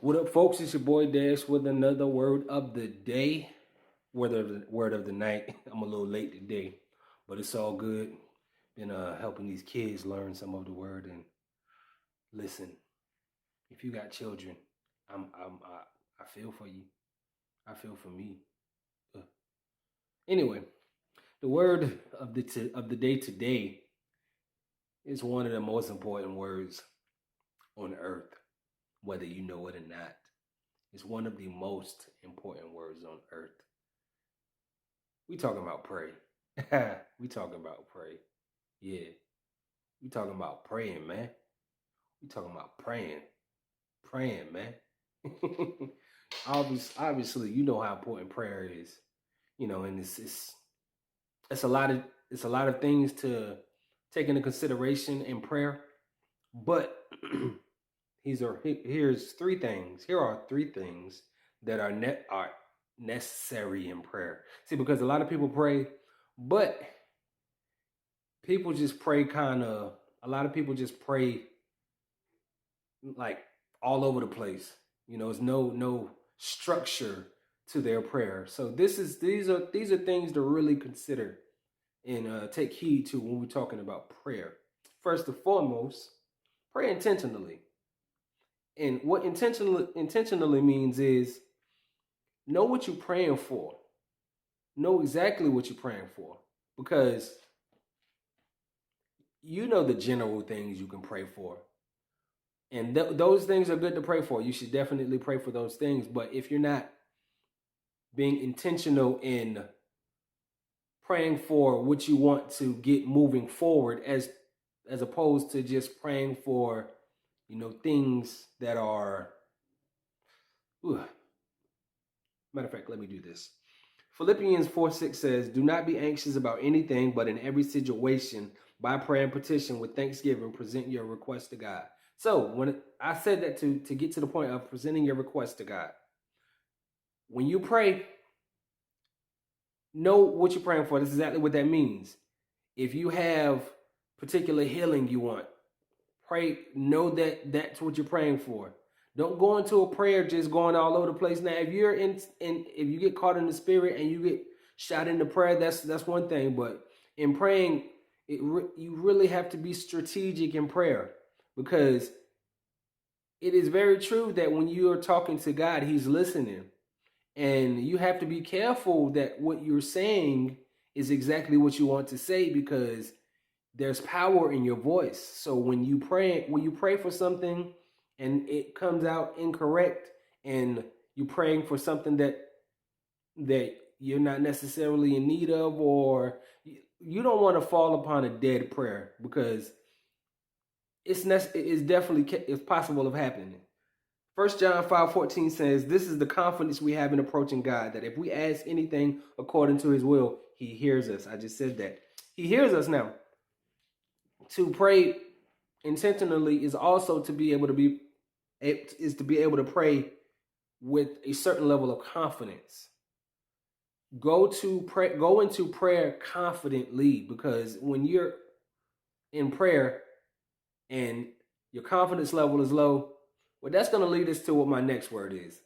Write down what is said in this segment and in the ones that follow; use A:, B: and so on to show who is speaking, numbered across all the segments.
A: What up, folks? It's your boy Dash with another word of the day. Word of the night. I'm a little late today, but it's all good. Been helping these kids learn some of the word. And listen, if you got children, I feel for you. I feel for me. Uh, Anyway, the word of the day today is one of the most important words on earth, whether you know it or not. It's one of the most important words on earth. We talking about pray. We talking about pray. Yeah. We talking about praying, man. We talking about praying. Praying, man. Obviously, you know how important prayer is. And it's a lot of things to take into consideration in prayer. But here's three things. Here are three things that are necessary in prayer. See, because a lot of people pray, but people just pray a lot of people just pray like all over the place. There's no structure to their prayer. So these are things to really consider and take heed to when we're talking about prayer. First and foremost, pray intentionally. And what intentionally means is know what you're praying for. Know exactly what you're praying for, because you know the general things you can pray for. And those things are good to pray for. You should definitely pray for those things. But if you're not being intentional in praying for what you want to get moving forward, as opposed to just praying for, things that are, matter of fact, let me do this. Philippians 4:6 says, "Do not be anxious about anything, but in every situation, by prayer and petition with thanksgiving, present your request to God." So when I said that to get to the point of presenting your request to God, when you pray, know what you're praying for. This is exactly what that means. If you have particular healing you want, pray, know that that's what you're praying for. Don't go into a prayer just going all over the place. Now, if you're if you get caught in the spirit and you get shot into prayer, that's one thing. But in praying, you really have to be strategic in prayer, because it is very true that when you are talking to God, He's listening. And you have to be careful that what you're saying is exactly what you want to say, because there's power in your voice. So when you pray for something and it comes out incorrect, and you're praying for something that you're not necessarily in need of, or you don't want to fall upon a dead prayer, because it's definitely possible of happening. 1 John 5:14 says, "This is the confidence we have in approaching God, that if we ask anything according to His will, He hears us." I just said that. He hears us now. To pray intentionally is also to be able to pray with a certain level of confidence. Go into prayer confidently, because when you're in prayer and your confidence level is low, well, that's going to lead us to what my next word is.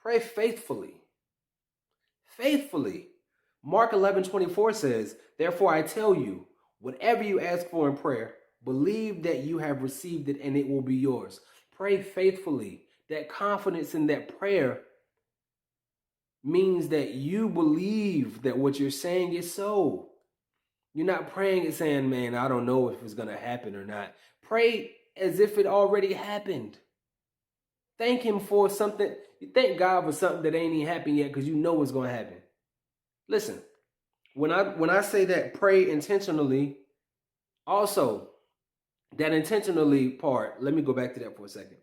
A: Pray faithfully. Faithfully. Mark 11:24 says, "Therefore I tell you, whatever you ask for in prayer, believe that you have received it and it will be yours." Pray faithfully. That confidence in that prayer means that you believe that what you're saying is so. You're not praying and saying, "Man, I don't know if it's going to happen or not." Pray as if it already happened. Thank Him for something. You thank God for something that ain't even happened yet, because you know what's going to happen. Listen, when I say that pray intentionally, also that intentionally part, let me go back to that for a second.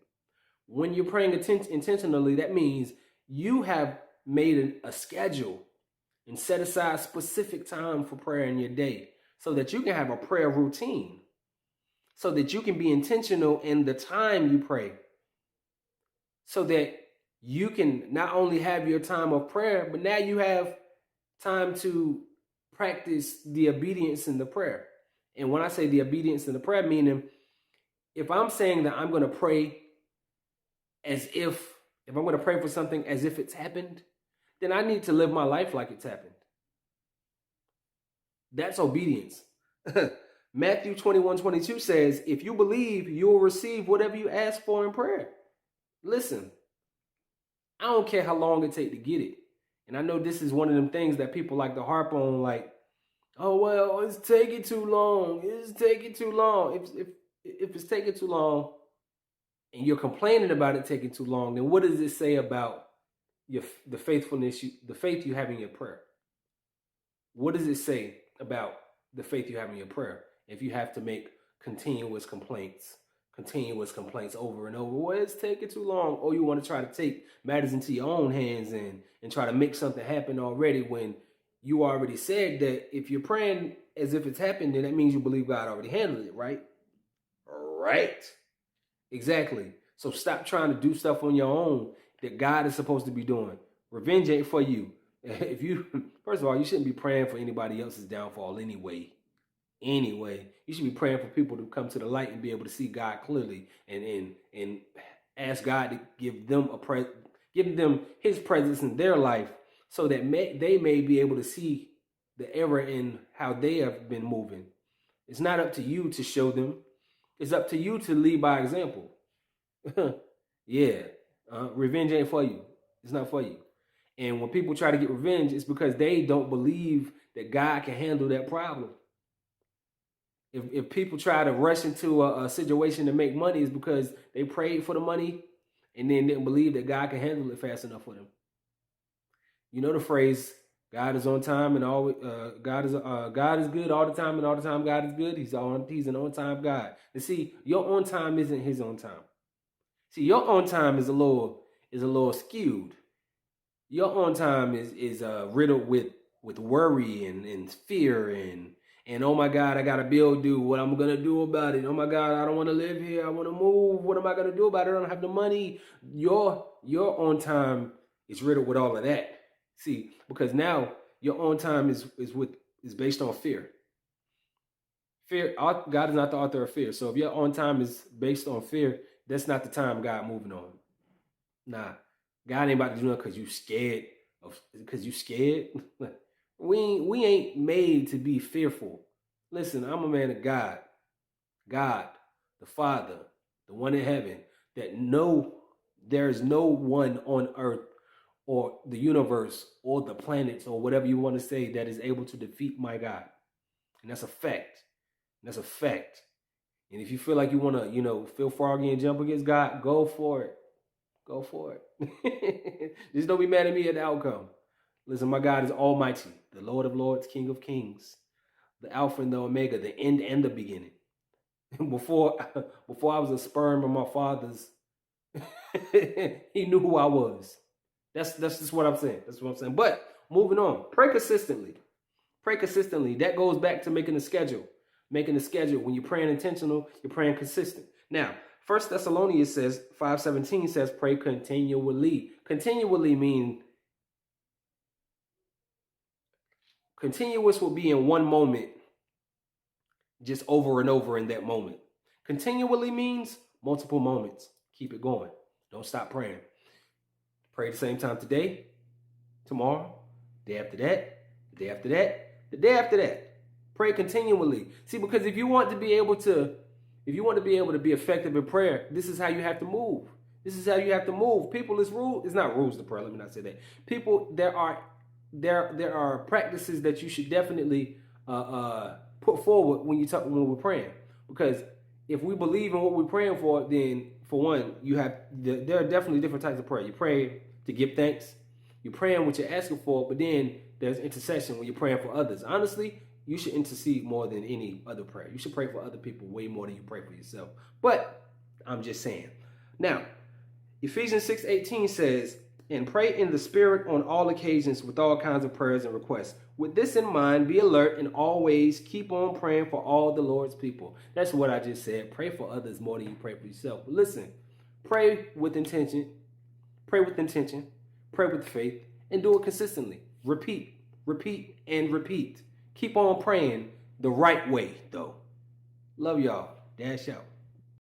A: When you're praying intentionally, that means you have made a schedule and set aside specific time for prayer in your day, so that you can have a prayer routine, so that you can be intentional in the time you pray, so that you can not only have your time of prayer, but now you have time to practice the obedience in the prayer. And when I say the obedience in the prayer, meaning if I'm saying that I'm going to pray as if I'm going to pray for something as if it's happened, then I need to live my life like it's happened. That's obedience. Matthew 21:22 says, if you believe, you will receive whatever you ask for in prayer. Listen, I don't care how long it takes to get it. And I know this is one of them things that people like to harp on, like, oh, well, it's taking too long. It's taking too long. If it's taking too long and you're complaining about it taking too long, then what does it say about the faith you have in your prayer? What does it say about the faith you have in your prayer if you have to make continuous complaints over and over? Well, it's taking too long. Or you want to try to take matters into your own hands and try to make something happen already, when you already said that if you're praying as if it's happened, then that means you believe God already handled it, right? Right. Exactly. So stop trying to do stuff on your own that God is supposed to be doing. Revenge ain't for you. If you, first of all, you shouldn't be praying for anybody else's downfall anyway. You should be praying for people to come to the light and be able to see God clearly, and ask God to give them His presence in their life, so that they may be able to see the error in how they have been moving. It's not up to you to show them. It's up to you to lead by example. Yeah, revenge ain't for you. It's not for you. And when people try to get revenge, it's because they don't believe that God can handle that problem. If people try to rush into a situation to make money, it's because they prayed for the money and then didn't believe that God can handle it fast enough for them. You know the phrase, God is on time and always God is good all the time, and all the time God is good. He's an on-time God. And see, your on time isn't His on time. See, your on time is a little skewed. Your on time is riddled with worry and fear and oh my God, I got a bill due. What I'm gonna do about it? Oh my God, I don't want to live here. I want to move. What am I gonna do about it? I don't have the money. Your on time is riddled with all of that. See, because now your on time is based on fear. Fear. God is not the author of fear. So if your on time is based on fear, that's not the time God moving on. Nah, God ain't about to do nothing because you scared. Because you scared. We ain't made to be fearful. Listen, I'm a man of God. God, the Father, the one in heaven, that there's no one on earth or the universe or the planets or whatever you want to say that is able to defeat my God. And that's a fact. That's a fact. And if you feel like you want to, feel froggy and jump against God, go for it. Go for it. Just don't be mad at me at the outcome. Listen, my God is almighty, the Lord of lords, King of kings, the Alpha and the Omega, the end and the beginning. Before I was a sperm in my father's, He knew who I was. That's just what I'm saying. That's what I'm saying. But moving on, pray consistently. Pray consistently. That goes back to making a schedule. Making a schedule. When you're praying intentional, you're praying consistent. Now, 1 Thessalonians 5:17 says, pray continually. Continually mean continuous will be in one moment, just over and over in that moment. Continually means multiple moments. Keep it going. Don't stop praying. Pray at the same time today, tomorrow, day after that, the day after that, the day after that. Pray continually. See, because if you want to be able to be effective in prayer, this is how you have to move. This is how you have to move. People, it's not rules to prayer. Let me not say that. People, there are practices that you should definitely put forward when we're praying. Because if we believe in what we're praying for, then for one, there are definitely different types of prayer. You pray to give thanks. You're praying what you're asking for, but then there's intercession when you're praying for others. Honestly, you should intercede more than any other prayer. You should pray for other people way more than you pray for yourself. But I'm just saying. Now, Ephesians 6:18 says, and pray in the Spirit on all occasions with all kinds of prayers and requests. With this in mind, be alert and always keep on praying for all the Lord's people. That's what I just said. Pray for others more than you pray for yourself. But listen, pray with intention. Pray with intention. Pray with faith. And do it consistently. Repeat, and repeat. Keep on praying the right way, though. Love y'all. Dash out.